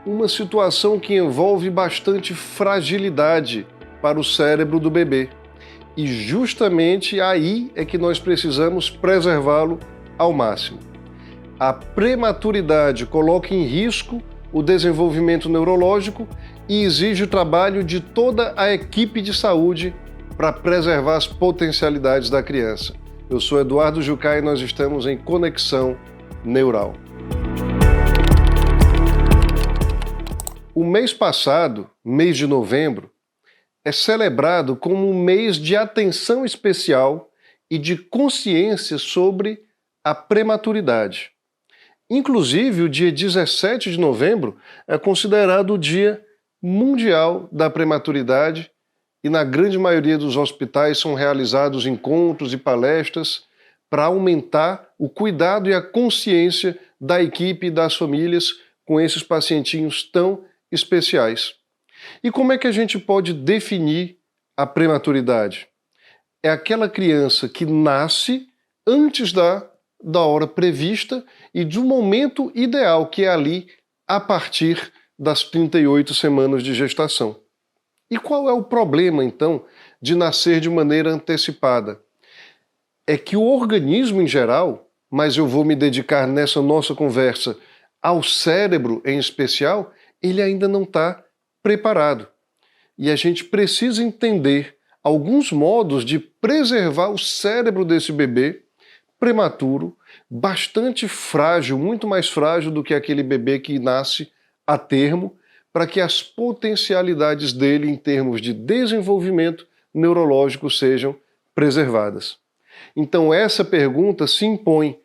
uma situação que envolve bastante fragilidade para o cérebro do bebê. E justamente aí é que nós precisamos preservá-lo ao máximo. A prematuridade coloca em risco o desenvolvimento neurológico e exige o trabalho de toda a equipe de saúde para preservar as potencialidades da criança. Eu sou Eduardo Jucá e nós estamos em Conexão Neural. O mês passado, mês de novembro, é celebrado como um mês de atenção especial e de consciência sobre a prematuridade. Inclusive, o dia 17 de novembro é considerado o Dia Mundial da Prematuridade e na grande maioria dos hospitais são realizados encontros e palestras para aumentar o cuidado e a consciência da equipe e das famílias com esses pacientinhos tão especiais. E como é que a gente pode definir a prematuridade? É aquela criança que nasce antes da hora prevista e do momento ideal, que é ali a partir das 38 semanas de gestação. E qual é o problema, então, de nascer de maneira antecipada? É que o organismo em geral, mas eu vou me dedicar nessa nossa conversa ao cérebro em especial, ele ainda não está preparado. E a gente precisa entender alguns modos de preservar o cérebro desse bebê prematuro, bastante frágil, muito mais frágil do que aquele bebê que nasce a termo, para que as potencialidades dele em termos de desenvolvimento neurológico sejam preservadas. Então essa pergunta se impõe: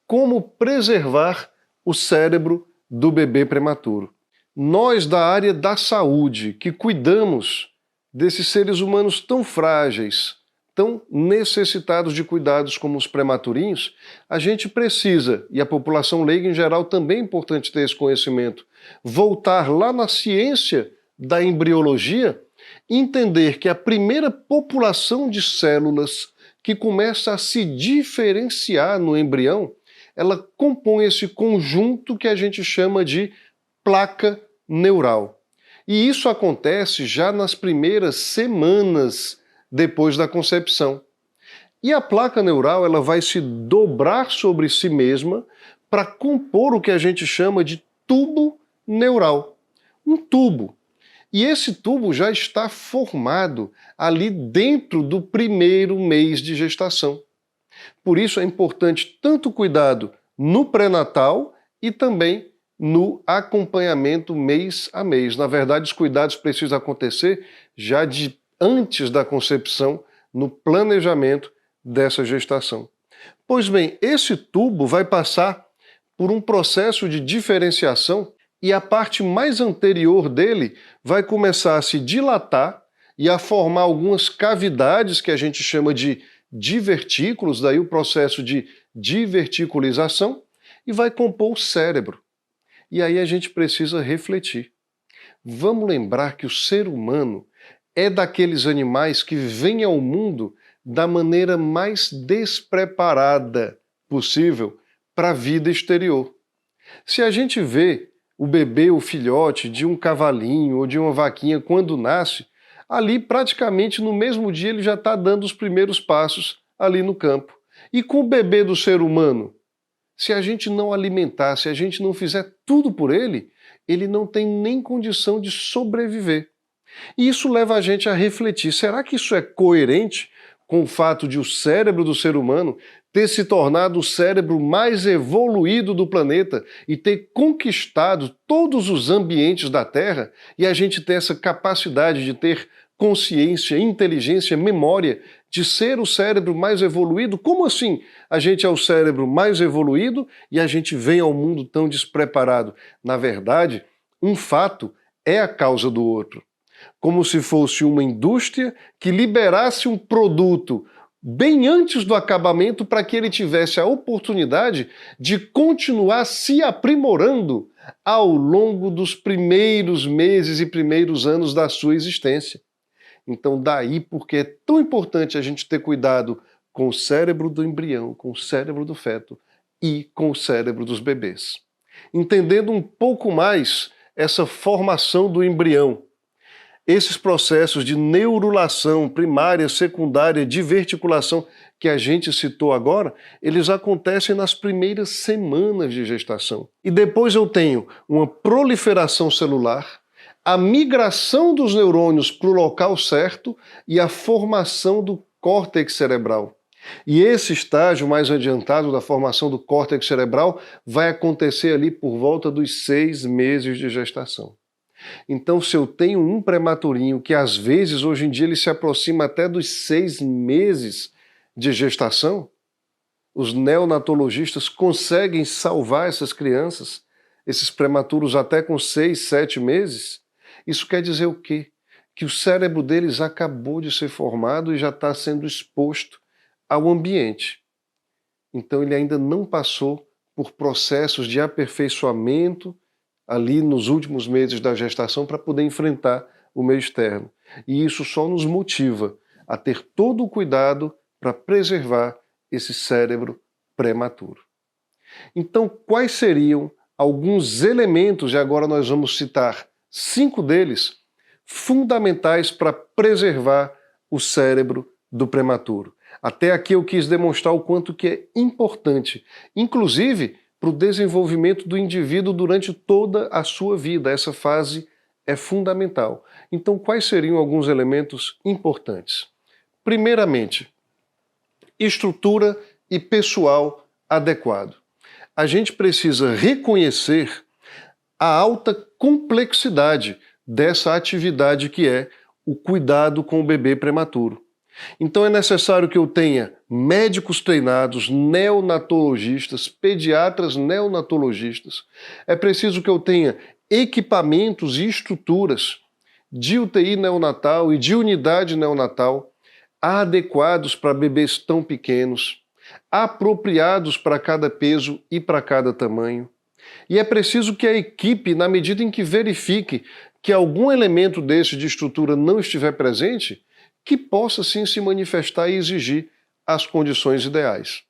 como preservar o cérebro do bebê prematuro? Nós da área da saúde, que cuidamos desses seres humanos tão frágeis, tão necessitados de cuidados como os prematurinhos, a gente precisa, e a população leiga em geral também é importante ter esse conhecimento, voltar lá na ciência da embriologia, entender que a primeira população de células que começa a se diferenciar no embrião, ela compõe esse conjunto que a gente chama de placa neural. E isso acontece já nas primeiras semanas depois da concepção. E a placa neural ela vai se dobrar sobre si mesma para compor o que a gente chama de tubo neural. Um tubo. E esse tubo já está formado ali dentro do primeiro mês de gestação. Por isso é importante tanto cuidado no pré-natal e também no acompanhamento mês a mês. Na verdade, os cuidados precisam acontecer já de antes da concepção, no planejamento dessa gestação. Pois bem, esse tubo vai passar por um processo de diferenciação e a parte mais anterior dele vai começar a se dilatar e a formar algumas cavidades que a gente chama de divertículos, daí o processo de diverticulização, e vai compor o cérebro. E aí a gente precisa refletir. Vamos lembrar que o ser humano é daqueles animais que vêm ao mundo da maneira mais despreparada possível para a vida exterior. Se a gente vê o bebê, o filhote de um cavalinho ou de uma vaquinha quando nasce, ali praticamente no mesmo dia ele já está dando os primeiros passos ali no campo. E com o bebê do ser humano? Se a gente não alimentar, se a gente não fizer tudo por ele, ele não tem nem condição de sobreviver. E isso leva a gente a refletir, será que isso é coerente com o fato de o cérebro do ser humano ter se tornado o cérebro mais evoluído do planeta e ter conquistado todos os ambientes da Terra e a gente ter essa capacidade de ter consciência, inteligência, memória, de ser o cérebro mais evoluído? Como assim a gente é o cérebro mais evoluído e a gente vem ao mundo tão despreparado? Na verdade, um fato é a causa do outro. Como se fosse uma indústria que liberasse um produto bem antes do acabamento para que ele tivesse a oportunidade de continuar se aprimorando ao longo dos primeiros meses e primeiros anos da sua existência. Então daí porque é tão importante a gente ter cuidado com o cérebro do embrião, com o cérebro do feto e com o cérebro dos bebês. Entendendo um pouco mais essa formação do embrião. Esses processos de neurulação primária, secundária, diverticulação que a gente citou agora, eles acontecem nas primeiras semanas de gestação. E depois eu tenho uma proliferação celular, a migração dos neurônios para o local certo e a formação do córtex cerebral. E esse estágio mais adiantado da formação do córtex cerebral vai acontecer ali por volta dos 6 meses de gestação. Então, se eu tenho um prematurinho que às vezes, hoje em dia, ele se aproxima até dos 6 meses de gestação, os neonatologistas conseguem salvar essas crianças, esses prematuros até com 6, 7 meses. Isso quer dizer o quê? Que o cérebro deles acabou de ser formado e já está sendo exposto ao ambiente. Então ele ainda não passou por processos de aperfeiçoamento ali nos últimos meses da gestação para poder enfrentar o meio externo. E isso só nos motiva a ter todo o cuidado para preservar esse cérebro prematuro. Então, quais seriam alguns elementos, e agora nós vamos citar 5 deles, fundamentais para preservar o cérebro do prematuro? Até aqui eu quis demonstrar o quanto que é importante, inclusive para o desenvolvimento do indivíduo durante toda a sua vida. Essa fase é fundamental. Então, quais seriam alguns elementos importantes? Primeiramente, estrutura e pessoal adequado. A gente precisa reconhecer a alta complexidade dessa atividade que é o cuidado com o bebê prematuro. Então é necessário que eu tenha médicos treinados, neonatologistas, pediatras neonatologistas. É preciso que eu tenha equipamentos e estruturas de UTI neonatal e de unidade neonatal adequados para bebês tão pequenos, apropriados para cada peso e para cada tamanho. E é preciso que a equipe, na medida em que verifique que algum elemento desse de estrutura não estiver presente, que possa sim se manifestar e exigir as condições ideais.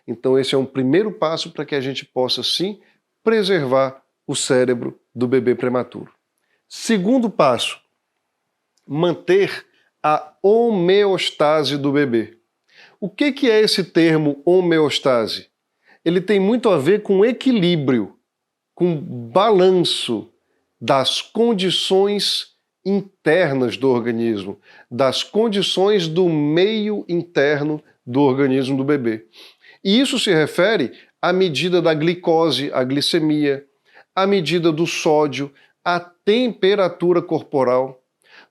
Então esse é um primeiro passo para que a gente possa sim preservar o cérebro do bebê prematuro. Segundo passo, manter a homeostase do bebê. O que é esse termo homeostase? Ele tem muito a ver com equilíbrio, com balanço das condições internas do organismo, das condições do meio interno do organismo do bebê. E isso se refere à medida da glicose, à glicemia, à medida do sódio, à temperatura corporal,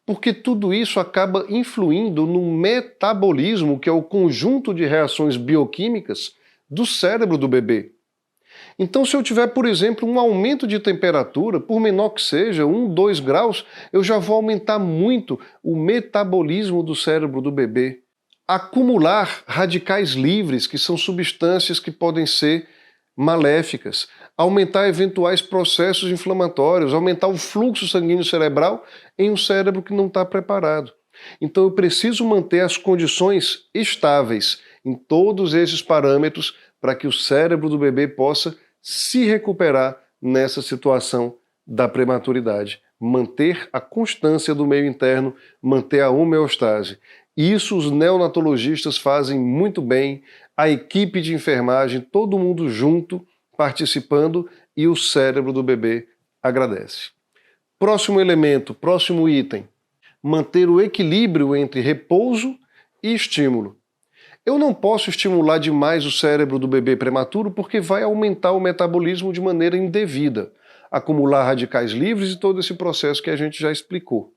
porque tudo isso acaba influindo no metabolismo, que é o conjunto de reações bioquímicas do cérebro do bebê. Então, se eu tiver, por exemplo, um aumento de temperatura, por menor que seja, 1, 2 graus, eu já vou aumentar muito o metabolismo do cérebro do bebê. Acumular radicais livres, que são substâncias que podem ser maléficas, aumentar eventuais processos inflamatórios, aumentar o fluxo sanguíneo cerebral em um cérebro que não está preparado. Então eu preciso manter as condições estáveis em todos esses parâmetros para que o cérebro do bebê possa se recuperar nessa situação da prematuridade. Manter a constância do meio interno, manter a homeostase. Isso os neonatologistas fazem muito bem, a equipe de enfermagem, todo mundo junto, participando, e o cérebro do bebê agradece. Próximo elemento, próximo item, manter o equilíbrio entre repouso e estímulo. Eu não posso estimular demais o cérebro do bebê prematuro porque vai aumentar o metabolismo de maneira indevida, acumular radicais livres e todo esse processo que a gente já explicou.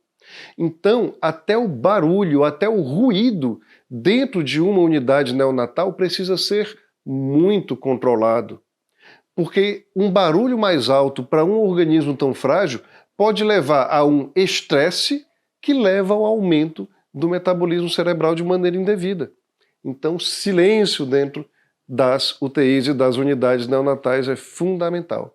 Então, até o barulho, até o ruído dentro de uma unidade neonatal precisa ser muito controlado. Porque um barulho mais alto para um organismo tão frágil pode levar a um estresse que leva ao aumento do metabolismo cerebral de maneira indevida. Então, silêncio dentro das UTIs e das unidades neonatais é fundamental.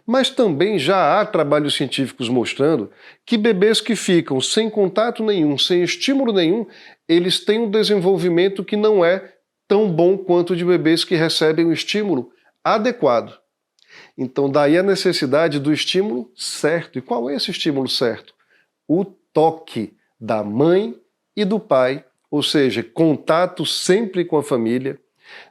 Mas também já há trabalhos científicos mostrando que bebês que ficam sem contato nenhum, sem estímulo nenhum, eles têm um desenvolvimento que não é tão bom quanto o de bebês que recebem o estímulo adequado. Então daí a necessidade do estímulo certo. E qual é esse estímulo certo? O toque da mãe e do pai, ou seja, contato sempre com a família,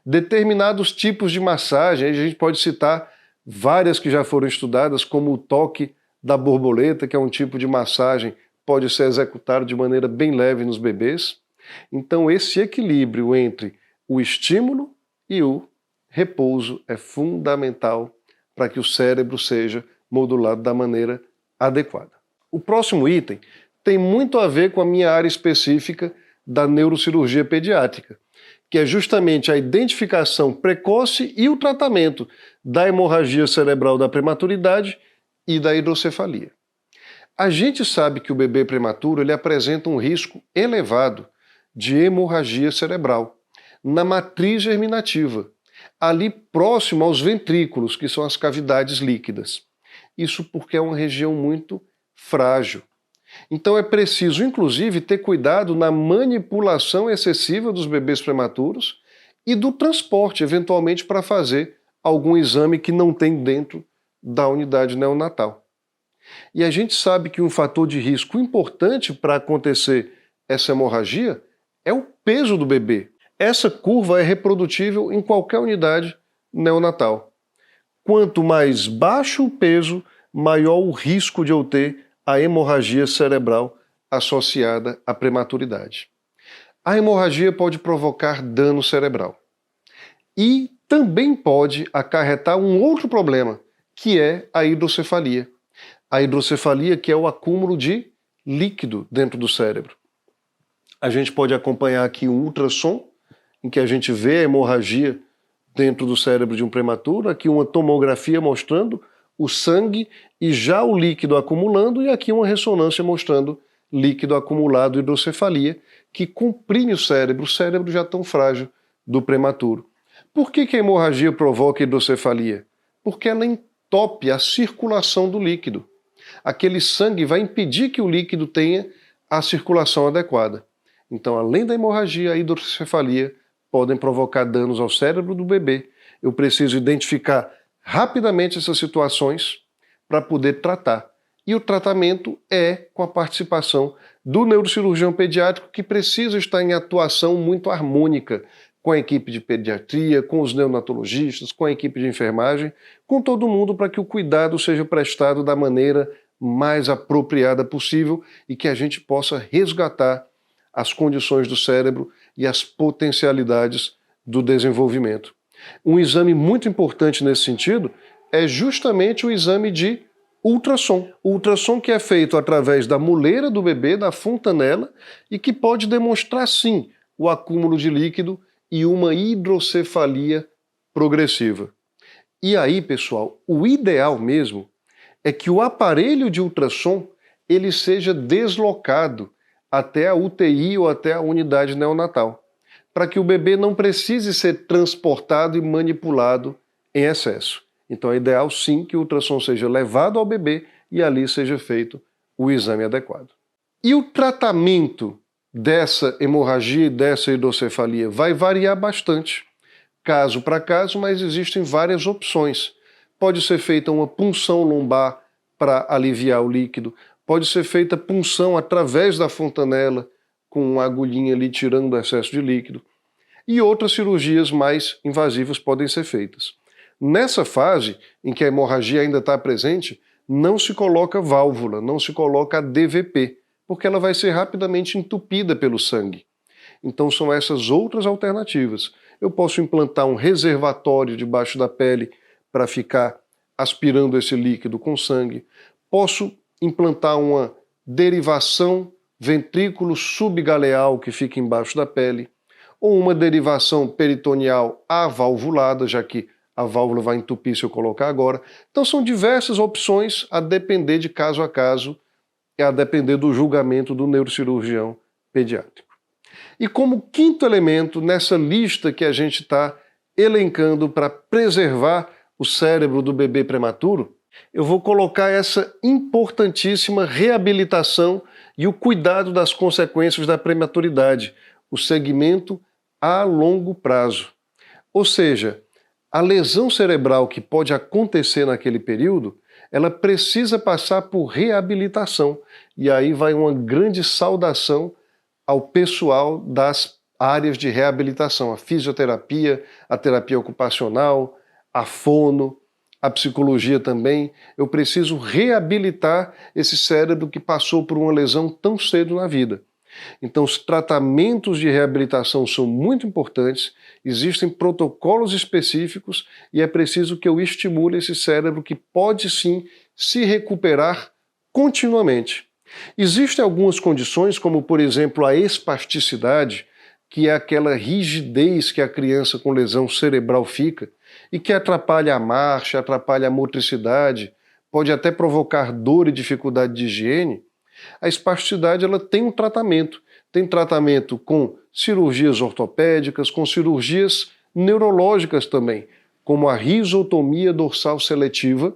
determinados tipos de massagem, a gente pode citar várias que já foram estudadas, como o toque da borboleta, que é um tipo de massagem, pode ser executado de maneira bem leve nos bebês. Então esse equilíbrio entre o estímulo e o repouso é fundamental para que o cérebro seja modulado da maneira adequada. O próximo item tem muito a ver com a minha área específica da neurocirurgia pediátrica, que é justamente a identificação precoce e o tratamento da hemorragia cerebral da prematuridade e da hidrocefalia. A gente sabe que o bebê prematuro ele apresenta um risco elevado de hemorragia cerebral na matriz germinativa, ali próximo aos ventrículos, que são as cavidades líquidas. Isso porque é uma região muito frágil. Então é preciso, inclusive, ter cuidado na manipulação excessiva dos bebês prematuros e do transporte, eventualmente, para fazer algum exame que não tem dentro da unidade neonatal. E a gente sabe que um fator de risco importante para acontecer essa hemorragia é o peso do bebê. Essa curva é reprodutível em qualquer unidade neonatal. Quanto mais baixo o peso, maior o risco de eu ter a hemorragia cerebral associada à prematuridade. A hemorragia pode provocar dano cerebral e também pode acarretar um outro problema, que é a hidrocefalia. A hidrocefalia, que é o acúmulo de líquido dentro do cérebro. A gente pode acompanhar aqui um ultrassom, em que a gente vê a hemorragia dentro do cérebro de um prematuro, aqui uma tomografia mostrando o sangue e já o líquido acumulando, e aqui uma ressonância mostrando líquido acumulado, hidrocefalia, que comprime o cérebro já tão frágil do prematuro. Por que a hemorragia provoca hidrocefalia? Porque ela entope a circulação do líquido. Aquele sangue vai impedir que o líquido tenha a circulação adequada. Então, além da hemorragia, a hidrocefalia podem provocar danos ao cérebro do bebê. Eu preciso identificar rapidamente essas situações para poder tratar. E o tratamento é com a participação do neurocirurgião pediátrico, que precisa estar em atuação muito harmônica com a equipe de pediatria, com os neonatologistas, com a equipe de enfermagem, com todo mundo, para que o cuidado seja prestado da maneira mais apropriada possível e que a gente possa resgatar as condições do cérebro e as potencialidades do desenvolvimento. Um exame muito importante nesse sentido é justamente o exame de ultrassom. O ultrassom que é feito através da muleira do bebê, da fontanela, e que pode demonstrar, sim, o acúmulo de líquido e uma hidrocefalia progressiva. E aí, pessoal, o ideal mesmo é que o aparelho de ultrassom ele seja deslocado até a UTI ou até a unidade neonatal, para que o bebê não precise ser transportado e manipulado em excesso. Então é ideal sim que o ultrassom seja levado ao bebê e ali seja feito o exame adequado. E o tratamento dessa hemorragia e dessa hidrocefalia vai variar bastante, caso para caso, mas existem várias opções. Pode ser feita uma punção lombar para aliviar o líquido, pode ser feita punção através da fontanela, com uma agulhinha ali tirando o excesso de líquido. E outras cirurgias mais invasivas podem ser feitas. Nessa fase, em que a hemorragia ainda está presente, não se coloca válvula, não se coloca a DVP, porque ela vai ser rapidamente entupida pelo sangue. Então são essas outras alternativas. Eu posso implantar um reservatório debaixo da pele para ficar aspirando esse líquido com sangue. Posso implantar uma derivação ventrículo subgaleal que fica embaixo da pele, ou uma derivação peritoneal avalvulada, já que a válvula vai entupir se eu colocar agora. Então são diversas opções a depender de caso a caso e a depender do julgamento do neurocirurgião pediátrico. E como quinto elemento nessa lista que a gente está elencando para preservar o cérebro do bebê prematuro, eu vou colocar essa importantíssima reabilitação e o cuidado das consequências da prematuridade, o segmento a longo prazo. Ou seja, a lesão cerebral que pode acontecer naquele período, ela precisa passar por reabilitação. E aí vai uma grande saudação ao pessoal das áreas de reabilitação, a fisioterapia, a terapia ocupacional, a fono, a psicologia também. Eu preciso reabilitar esse cérebro que passou por uma lesão tão cedo na vida. Então, os tratamentos de reabilitação são muito importantes, existem protocolos específicos e é preciso que eu estimule esse cérebro que pode sim se recuperar continuamente. Existem algumas condições, como por exemplo a espasticidade, que é aquela rigidez que a criança com lesão cerebral fica e que atrapalha a marcha, atrapalha a motricidade, pode até provocar dor e dificuldade de higiene. A espasticidade ela tem tratamento com cirurgias ortopédicas, com cirurgias neurológicas também, como a risotomia dorsal seletiva,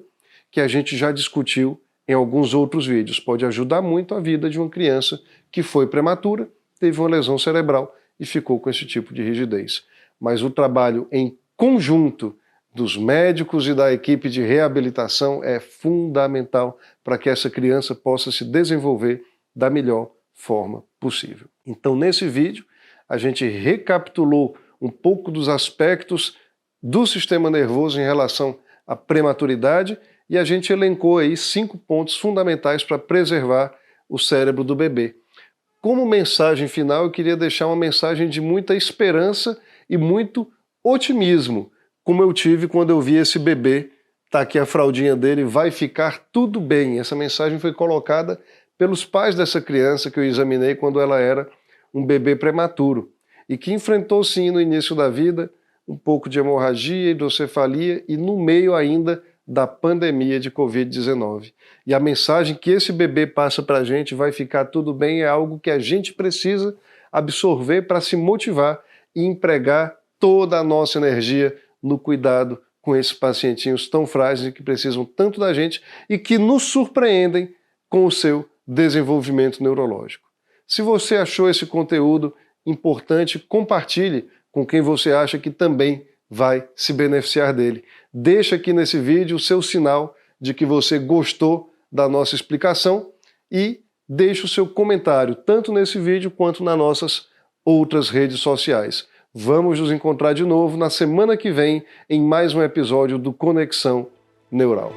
que a gente já discutiu em alguns outros vídeos. Pode ajudar muito a vida de uma criança que foi prematura, teve uma lesão cerebral e ficou com esse tipo de rigidez. Mas o trabalho em conjunto dos médicos e da equipe de reabilitação é fundamental para que essa criança possa se desenvolver da melhor forma possível. Então, nesse vídeo, a gente recapitulou um pouco dos aspectos do sistema nervoso em relação à prematuridade e a gente elencou aí 5 pontos fundamentais para preservar o cérebro do bebê. Como mensagem final, eu queria deixar uma mensagem de muita esperança e muito otimismo, como eu tive quando eu vi esse bebê, tá aqui a fraldinha dele, vai ficar tudo bem. Essa mensagem foi colocada pelos pais dessa criança que eu examinei quando ela era um bebê prematuro e que enfrentou sim no início da vida um pouco de hemorragia, hidrocefalia e no meio ainda da pandemia de Covid-19. E a mensagem que esse bebê passa para a gente, vai ficar tudo bem, é algo que a gente precisa absorver para se motivar e empregar toda a nossa energia no cuidado com esses pacientinhos tão frágeis e que precisam tanto da gente e que nos surpreendem com o seu desenvolvimento neurológico. Se você achou esse conteúdo importante, compartilhe com quem você acha que também vai se beneficiar dele. Deixa aqui nesse vídeo o seu sinal de que você gostou da nossa explicação e deixe o seu comentário, tanto nesse vídeo quanto nas nossas outras redes sociais. Vamos nos encontrar de novo na semana que vem em mais um episódio do Conexão Neural.